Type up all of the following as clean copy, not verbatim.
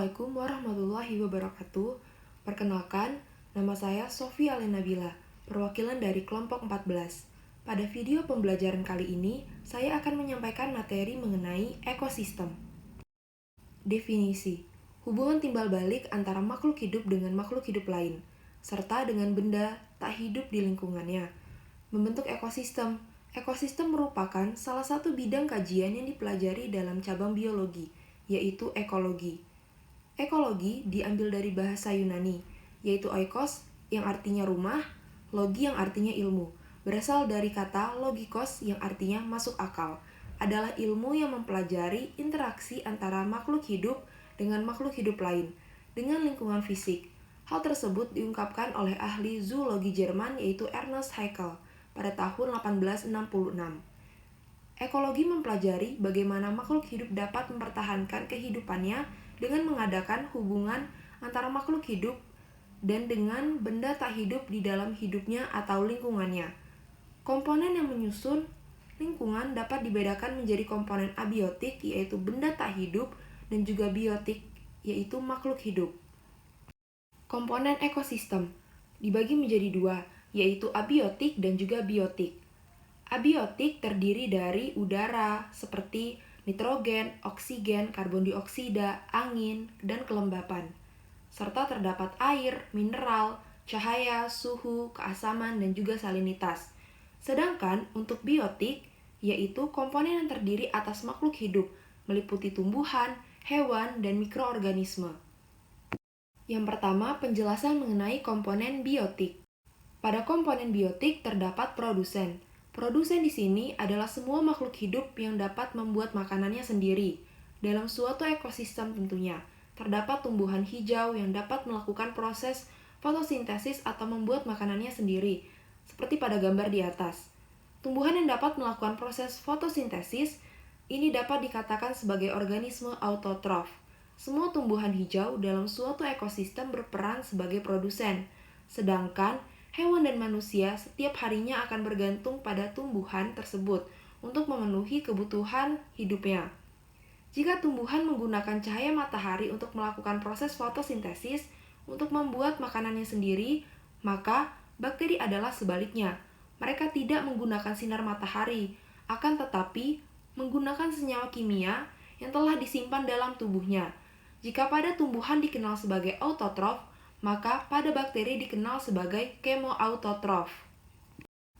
Assalamualaikum warahmatullahi wabarakatuh. Perkenalkan, nama saya Sofia Lenabila, perwakilan dari kelompok 14. Pada video pembelajaran kali ini, saya akan menyampaikan materi mengenai ekosistem. Definisi: hubungan timbal balik antara makhluk hidup dengan makhluk hidup lain, serta dengan benda tak hidup di lingkungannya. Membentuk ekosistem. Ekosistem merupakan salah satu bidang kajian yang dipelajari dalam cabang biologi, yaitu ekologi. Ekologi diambil dari bahasa Yunani, yaitu oikos yang artinya rumah, logi yang artinya ilmu. Berasal dari kata logikos yang artinya masuk akal. Adalah ilmu yang mempelajari interaksi antara makhluk hidup dengan makhluk hidup lain, dengan lingkungan fisik. Hal tersebut diungkapkan oleh ahli zoologi Jerman yaitu Ernest Haeckel pada tahun 1866. Ekologi mempelajari bagaimana makhluk hidup dapat mempertahankan kehidupannya dengan mengadakan hubungan antara makhluk hidup dan dengan benda tak hidup di dalam hidupnya atau lingkungannya. Komponen yang menyusun lingkungan dapat dibedakan menjadi komponen abiotik, yaitu benda tak hidup, dan juga biotik, yaitu makhluk hidup. Komponen ekosistem dibagi menjadi dua, yaitu abiotik dan juga biotik. Abiotik terdiri dari udara seperti nitrogen, oksigen, karbon dioksida, angin, dan kelembapan. Serta terdapat air, mineral, cahaya, suhu, keasaman, dan juga salinitas. Sedangkan untuk biotik, yaitu komponen yang terdiri atas makhluk hidup, meliputi tumbuhan, hewan, dan mikroorganisme. Yang pertama, penjelasan mengenai komponen biotik. Pada komponen biotik terdapat produsen. Produsen di sini adalah semua makhluk hidup yang dapat membuat makanannya sendiri. Dalam suatu ekosistem tentunya, terdapat tumbuhan hijau yang dapat melakukan proses fotosintesis atau membuat makanannya sendiri, seperti pada gambar di atas. Tumbuhan yang dapat melakukan proses fotosintesis ini dapat dikatakan sebagai organisme autotrof. Semua tumbuhan hijau dalam suatu ekosistem berperan sebagai produsen, sedangkan hewan dan manusia setiap harinya akan bergantung pada tumbuhan tersebut untuk memenuhi kebutuhan hidupnya. Jika tumbuhan menggunakan cahaya matahari untuk melakukan proses fotosintesis untuk membuat makanannya sendiri, maka bakteri adalah sebaliknya. Mereka tidak menggunakan sinar matahari, akan tetapi menggunakan senyawa kimia yang telah disimpan dalam tubuhnya. Jika pada tumbuhan dikenal sebagai autotrof, maka pada bakteri dikenal sebagai kemoautotrof.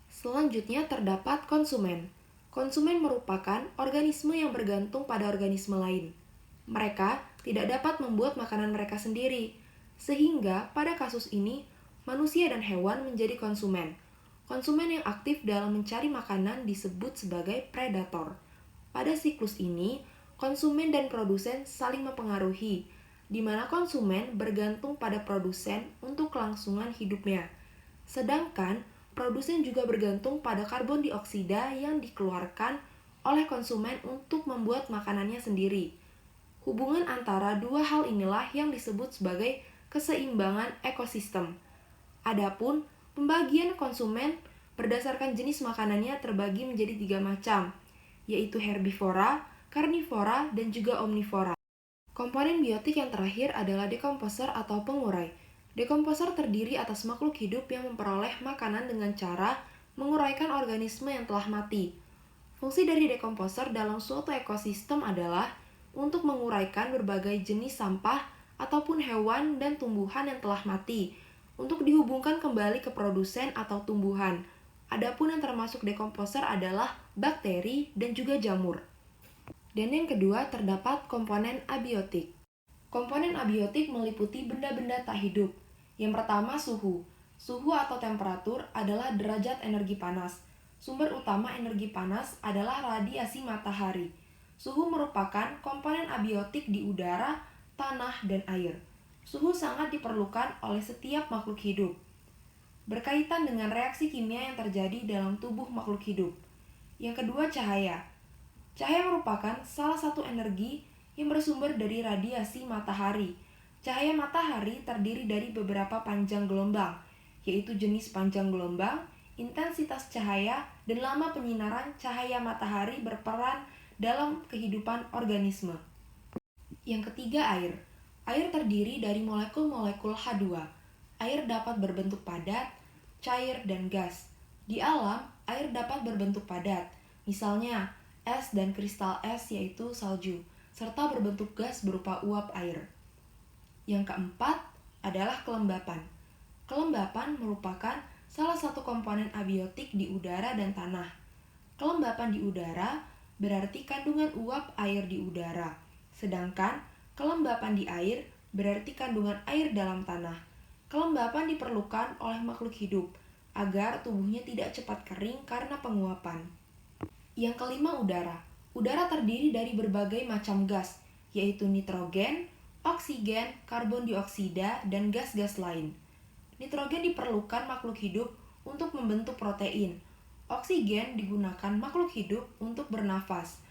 Selanjutnya terdapat konsumen. Konsumen merupakan organisme yang bergantung pada organisme lain. Mereka tidak dapat membuat makanan mereka sendiri, sehingga pada kasus ini manusia dan hewan menjadi konsumen. Konsumen yang aktif dalam mencari makanan disebut sebagai predator. Pada siklus ini, konsumen dan produsen saling mempengaruhi, di mana konsumen bergantung pada produsen untuk kelangsungan hidupnya. Sedangkan produsen juga bergantung pada karbon dioksida yang dikeluarkan oleh konsumen untuk membuat makanannya sendiri. Hubungan antara dua hal inilah yang disebut sebagai keseimbangan ekosistem. Adapun pembagian konsumen berdasarkan jenis makanannya terbagi menjadi 3 macam, yaitu herbivora, karnivora, dan juga omnivora. Komponen biotik yang terakhir adalah dekomposer atau pengurai. Dekomposer terdiri atas makhluk hidup yang memperoleh makanan dengan cara menguraikan organisme yang telah mati. Fungsi dari dekomposer dalam suatu ekosistem adalah untuk menguraikan berbagai jenis sampah ataupun hewan dan tumbuhan yang telah mati, untuk dihubungkan kembali ke produsen atau tumbuhan. Adapun yang termasuk dekomposer adalah bakteri dan juga jamur. Dan yang kedua terdapat komponen abiotik. Komponen abiotik meliputi benda-benda tak hidup. Yang pertama suhu. Suhu atau temperatur adalah derajat energi panas. Sumber utama energi panas adalah radiasi matahari. Suhu merupakan komponen abiotik di udara, tanah, dan air. Suhu sangat diperlukan oleh setiap makhluk hidup. Berkaitan dengan reaksi kimia yang terjadi dalam tubuh makhluk hidup. Yang kedua cahaya. Cahaya merupakan salah satu energi yang bersumber dari radiasi matahari. Cahaya matahari terdiri dari beberapa panjang gelombang, yaitu jenis panjang gelombang, intensitas cahaya, dan lama penyinaran cahaya matahari berperan dalam kehidupan organisme. Yang ketiga air. Air terdiri dari molekul-molekul H2. Air dapat berbentuk padat, cair, dan gas. Di alam, air dapat berbentuk padat, misalnya es dan kristal es yaitu salju, serta berbentuk gas berupa uap air. Yang keempat adalah kelembapan. Kelembapan merupakan salah satu komponen abiotik di udara dan tanah. Kelembapan di udara berarti kandungan uap air di udara, sedangkan kelembapan di air berarti kandungan air dalam tanah. Kelembapan diperlukan oleh makhluk hidup agar tubuhnya tidak cepat kering karena penguapan. Yang kelima, udara. Udara terdiri dari berbagai macam gas, yaitu nitrogen, oksigen, karbon dioksida, dan gas-gas lain. Nitrogen diperlukan makhluk hidup untuk membentuk protein. Oksigen digunakan makhluk hidup untuk bernafas,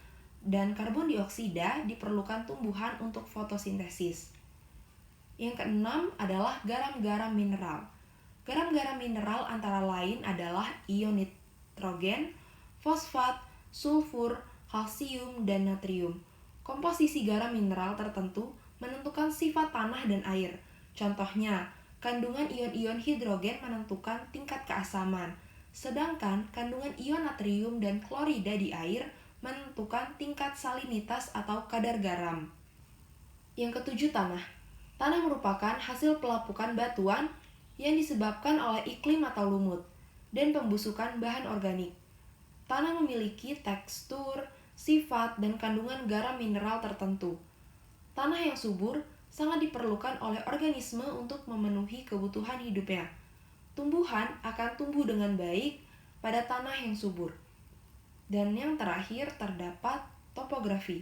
dan karbon dioksida diperlukan tumbuhan untuk fotosintesis. Yang keenam adalah garam-garam mineral. Garam-garam mineral antara lain adalah ion nitrogen, fosfat, sulfur, kalsium, dan natrium. Komposisi garam mineral tertentu menentukan sifat tanah dan air. Contohnya, kandungan ion-ion hidrogen menentukan tingkat keasaman, sedangkan kandungan ion natrium dan klorida di air menentukan tingkat salinitas atau kadar garam. Yang ketujuh, tanah. Tanah merupakan hasil pelapukan batuan yang disebabkan oleh iklim atau lumut dan pembusukan bahan organik. Tanah memiliki tekstur, sifat, dan kandungan garam mineral tertentu. Tanah yang subur sangat diperlukan oleh organisme untuk memenuhi kebutuhan hidupnya. Tumbuhan akan tumbuh dengan baik pada tanah yang subur. Dan yang terakhir terdapat topografi.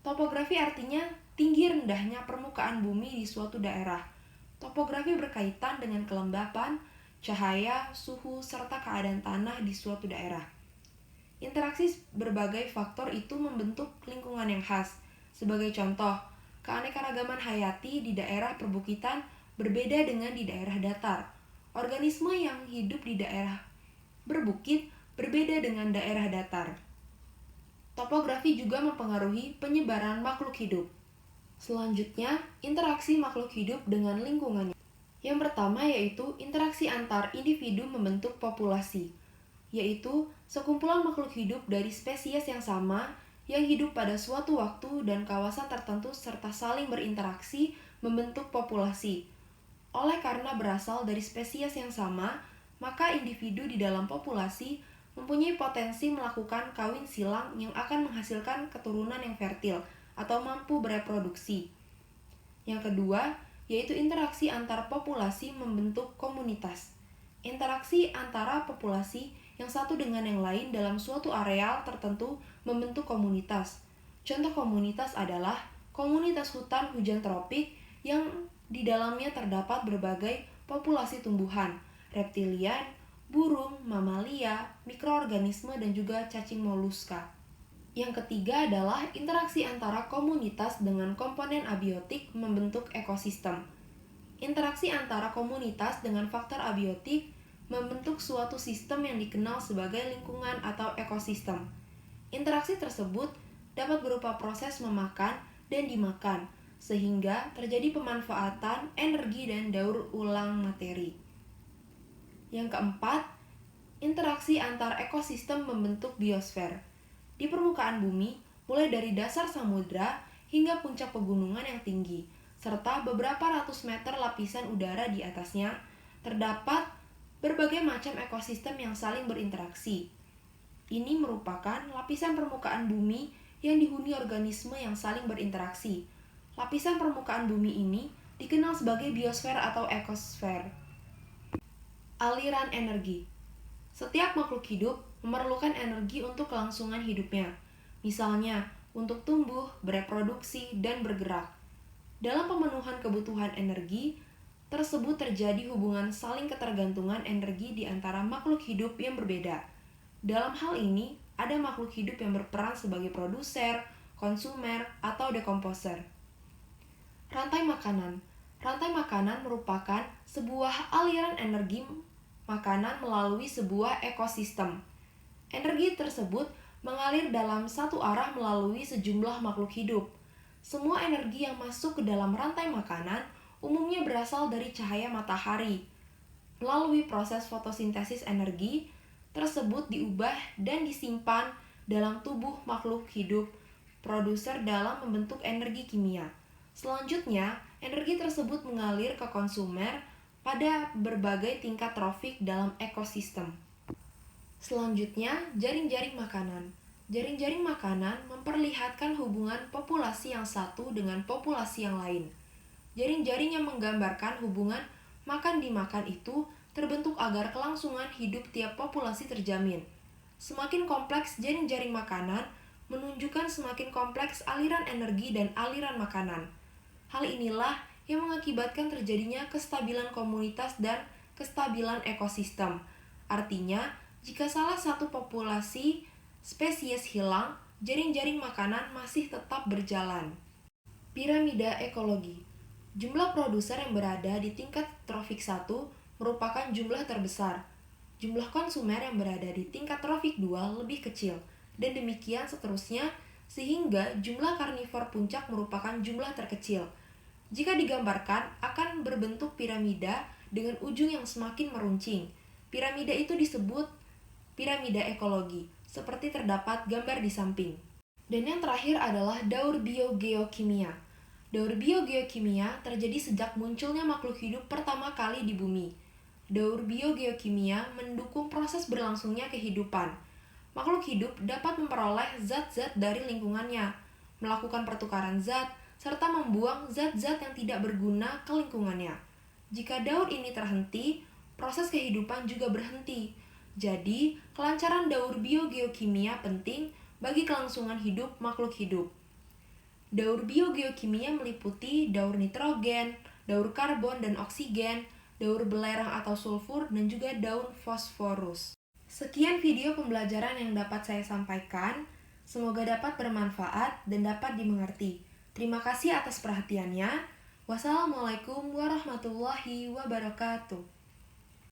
Topografi artinya tinggi rendahnya permukaan bumi di suatu daerah. Topografi berkaitan dengan kelembapan, cahaya, suhu, serta keadaan tanah di suatu daerah. Interaksi berbagai faktor itu membentuk lingkungan yang khas. Sebagai contoh, keanekaragaman hayati di daerah perbukitan berbeda dengan di daerah datar. Organisme yang hidup di daerah berbukit berbeda dengan daerah datar. Topografi juga mempengaruhi penyebaran makhluk hidup. Selanjutnya, interaksi makhluk hidup dengan lingkungannya. Yang pertama yaitu interaksi antar individu membentuk populasi, yaitu sekumpulan makhluk hidup dari spesies yang sama yang hidup pada suatu waktu dan kawasan tertentu serta saling berinteraksi membentuk populasi. Oleh karena berasal dari spesies yang sama, maka individu di dalam populasi mempunyai potensi melakukan kawin silang yang akan menghasilkan keturunan yang fertil atau mampu bereproduksi. Yang kedua, yaitu interaksi antar populasi membentuk komunitas. Interaksi antara populasi yang satu dengan yang lain dalam suatu areal tertentu membentuk komunitas. Contoh komunitas adalah komunitas hutan hujan tropik yang di dalamnya terdapat berbagai populasi tumbuhan, reptilian, burung, mamalia, mikroorganisme, dan juga cacing moluska. Yang ketiga adalah interaksi antara komunitas dengan komponen abiotik membentuk ekosistem. Interaksi antara komunitas dengan faktor abiotik membentuk suatu sistem yang dikenal sebagai lingkungan atau ekosistem. Interaksi tersebut dapat berupa proses memakan dan dimakan, sehingga terjadi pemanfaatan energi dan daur ulang materi. Yang keempat, interaksi antar ekosistem membentuk biosfer. Di permukaan bumi, mulai dari dasar samudra hingga puncak pegunungan yang tinggi, serta beberapa ratus meter lapisan udara di atasnya, terdapat berbagai macam ekosistem yang saling berinteraksi. Ini merupakan lapisan permukaan bumi yang dihuni organisme yang saling berinteraksi. Lapisan permukaan bumi ini dikenal sebagai biosfer atau ekosfer. Aliran energi. Setiap makhluk hidup memerlukan energi untuk kelangsungan hidupnya, misalnya untuk tumbuh, bereproduksi, dan bergerak. Dalam pemenuhan kebutuhan energi tersebut terjadi hubungan saling ketergantungan energi di antara makhluk hidup yang berbeda. Dalam hal ini, ada makhluk hidup yang berperan sebagai produser, konsumer, atau dekomposer. Rantai makanan. Rantai makanan merupakan sebuah aliran energi makanan melalui sebuah ekosistem. Energi tersebut mengalir dalam satu arah melalui sejumlah makhluk hidup. Semua energi yang masuk ke dalam rantai makanan umumnya berasal dari cahaya matahari. Melalui proses fotosintesis, energi tersebut diubah dan disimpan dalam tubuh makhluk hidup produser dalam membentuk energi kimia. Selanjutnya, energi tersebut mengalir ke konsumer pada berbagai tingkat trofik dalam ekosistem. Selanjutnya, jaring-jaring makanan. Jaring-jaring makanan memperlihatkan hubungan populasi yang satu dengan populasi yang lain. Jaring-jaring yang menggambarkan hubungan makan dimakan itu terbentuk agar kelangsungan hidup tiap populasi terjamin. Semakin kompleks jaring-jaring makanan, menunjukkan semakin kompleks aliran energi dan aliran makanan. Hal inilah yang mengakibatkan terjadinya kestabilan komunitas dan kestabilan ekosistem. Artinya, jika salah satu populasi spesies hilang, jaring-jaring makanan masih tetap berjalan. Piramida ekologi. Jumlah produser yang berada di tingkat trofik 1 merupakan jumlah terbesar. Jumlah konsumer yang berada di tingkat trofik 2 lebih kecil, dan demikian seterusnya sehingga jumlah karnivor puncak merupakan jumlah terkecil. Jika digambarkan akan berbentuk piramida dengan ujung yang semakin meruncing. Piramida itu disebut piramida ekologi, seperti terdapat gambar di samping. Dan yang terakhir adalah daur biogeokimia. Daur biogeokimia terjadi sejak munculnya makhluk hidup pertama kali di bumi. Daur biogeokimia mendukung proses berlangsungnya kehidupan. Makhluk hidup dapat memperoleh zat-zat dari lingkungannya, melakukan pertukaran zat, serta membuang zat-zat yang tidak berguna ke lingkungannya. Jika daur ini terhenti, proses kehidupan juga berhenti. Jadi, kelancaran daur biogeokimia penting bagi kelangsungan hidup makhluk hidup. Daur biogeokimia meliputi daur nitrogen, daur karbon dan oksigen, daur belerang atau sulfur, dan juga daur fosforus. Sekian video pembelajaran yang dapat saya sampaikan. Semoga dapat bermanfaat dan dapat dimengerti. Terima kasih atas perhatiannya. Wassalamualaikum warahmatullahi wabarakatuh.